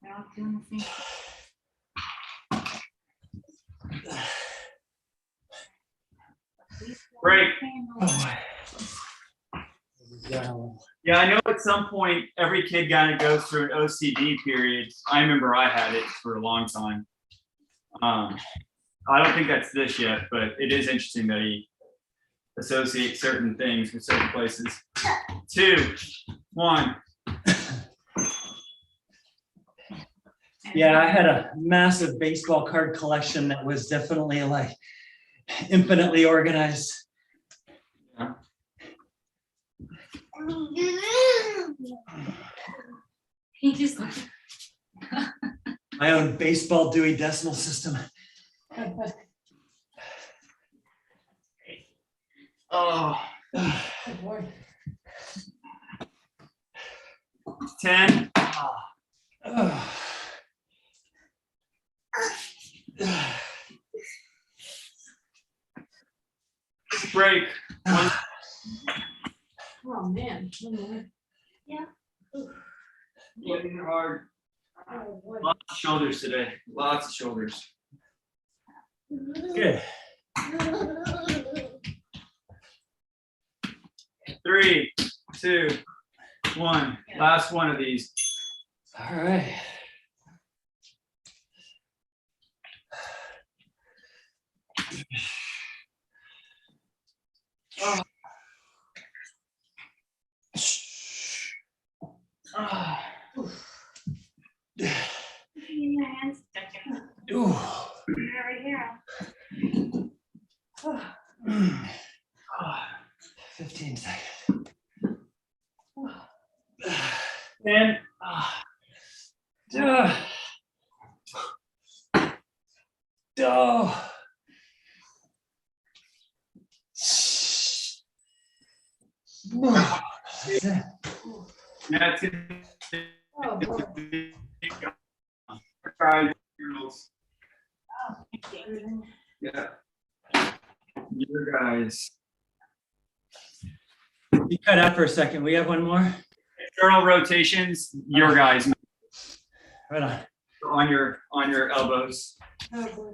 They're all doing the same. Break. Oh. Yeah, I know at some point every kid kind of goes through an OCD period. I remember I had it for a long time. I don't think that's this yet, but it is interesting that he associates certain things with certain places. 2, 1. Yeah, I had a massive baseball card collection that was definitely like infinitely organized. Yeah. He just My own baseball Dewey Decimal System. Oh, Good boy. 10. Break. Oh, man. Working hard. Oh, boy. Lots of shoulders today. Lots of shoulders. Good. 3, 2, 1. Last one of these. All right. Oh. your hands stuck in Ooh. right here. 15 seconds. 10. Oh. That's it. Oh, boy. Girls. Yeah. You guys. You cut out for a second. We have one more. External rotations, your guys Right on. on your elbows. Oh, boy.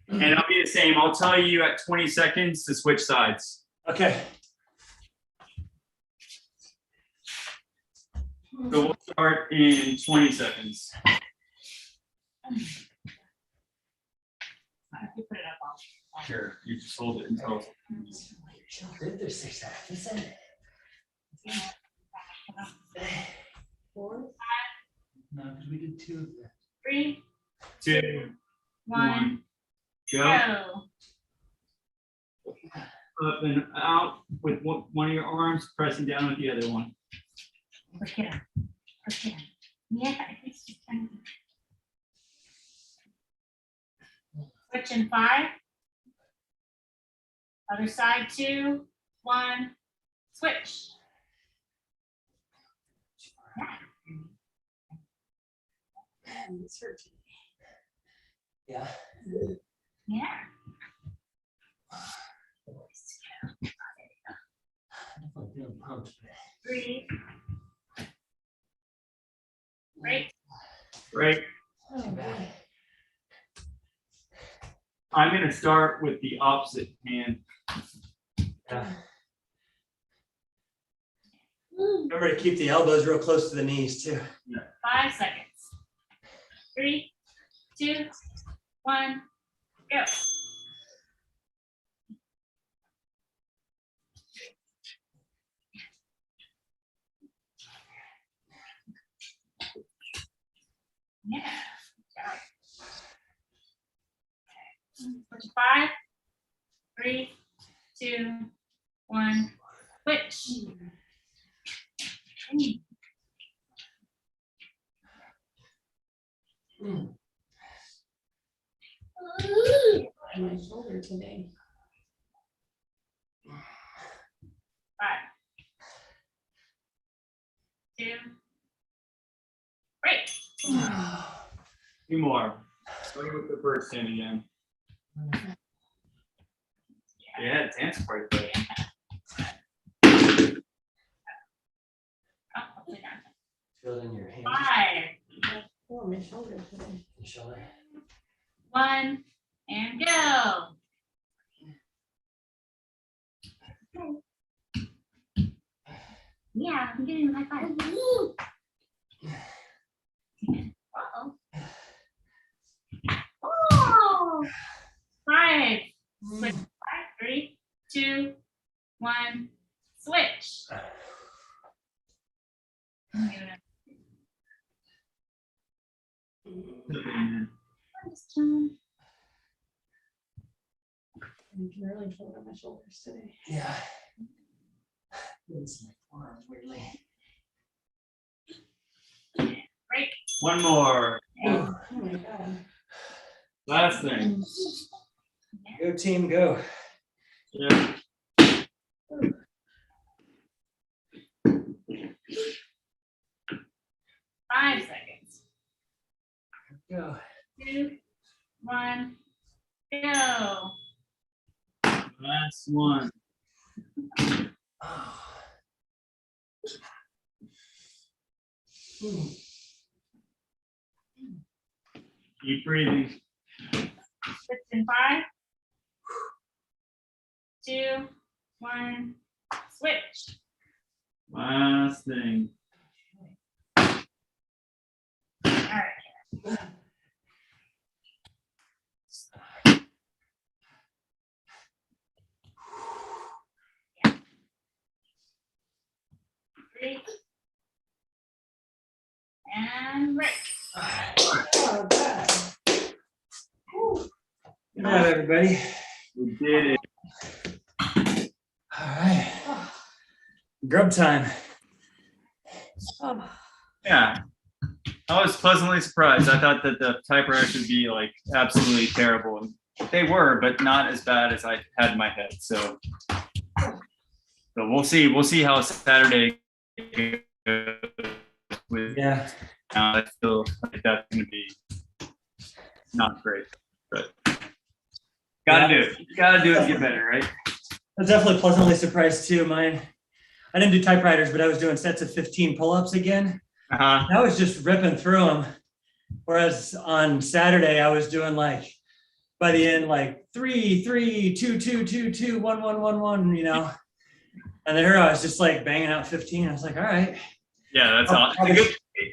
And it'll be the same. I'll tell you at 20 seconds to switch sides. Okay. So we'll start in 20 seconds. You put it up on. Here, you just hold it until. There's 6 seconds. 4. No, because we did 2 of them. 3, 2, 1, go. go. up and out with one of your arms, pressing down with the other one. Push it up. Push it up. Yeah, it's just kind of. Switch in 5. Other side, 2, 1, switch. Man, this hurts. Yeah. Yeah. I'm feeling pumped. Breathe. Break. Right. Oh, boy. I'm gonna start with the opposite hand. Yeah. Remember to keep the elbows real close to the knees too. 5 seconds. 3, 2, 1, go. Yeah. Switch 5, 3, 2, 1, switch. My shoulder today. 5, 2, break. 2 more. Starting with the first hand again. Yeah, dance part. Oh, upside down. Feel it in your hand. 5, Oh, my shoulder today. Your shoulder. 1, and go. Yeah, I'm getting a high five. Uh-oh. Oh, 5, switch. 5, 3, 2, 1, switch. I'm really feeling my shoulders today. Yeah. It's my forearms weirdly. Break. 1 more. Oh my God. Last thing. Go team, go. Yeah. 5 seconds. Go. 2, 1, go. Last one. Oh. Keep breathing. Switch in 5, 2, 1, switch. Last thing. All right. Breathe. And break. Oh, God. Good night, everybody. We did it. All right. Grub time. Oh. Yeah. I was pleasantly surprised. I thought that the typewriters would be like absolutely terrible. And they were, but not as bad as I had in my head. So we'll see. We'll see how Saturday goes with. Yeah. I feel like that's going to be not great, but gotta do it. You gotta do it to get better, right? I was definitely pleasantly surprised too. Mine, I didn't do typewriters, but I was doing sets of 15 pull-ups again. Uh-huh. I was just ripping through them. Whereas on Saturday, I was doing like, by the end, like 3, 3, 2, 2, 2, 2, 1, 1, 1, 1, you know? And there I was just like banging out 15. I was like, all right. Yeah, that's all.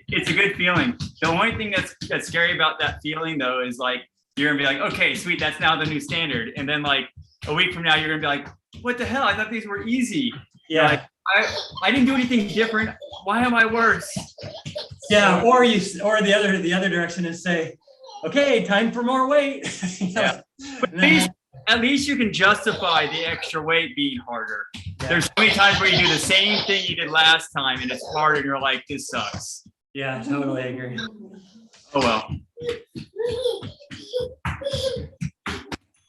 It's a good feeling. The only thing that's scary about that feeling though is like you're gonna be like, okay, sweet, that's now the new standard. And then like a week from now, you're gonna be like, what the hell? I thought these were easy. Yeah. Like, I didn't do anything different. Why am I worse? Yeah. Or the other direction is say, okay, time for more weight. You know? Yeah. But And then- at least you can justify the extra weight being harder. There's so many times where you do the same thing you did last time and it's hard and you're like, this sucks. Yeah, totally agree. Oh well.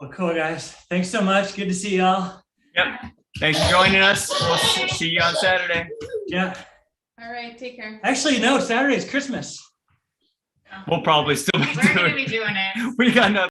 Well, cool, guys. Thanks so much. Good to see y'all. Yep. Thanks for joining us. We'll see you on Saturday. Yeah. All right, take care. Actually, no, Saturday is Christmas. We'll probably still be We're gonna doing be doing it. We got nothing.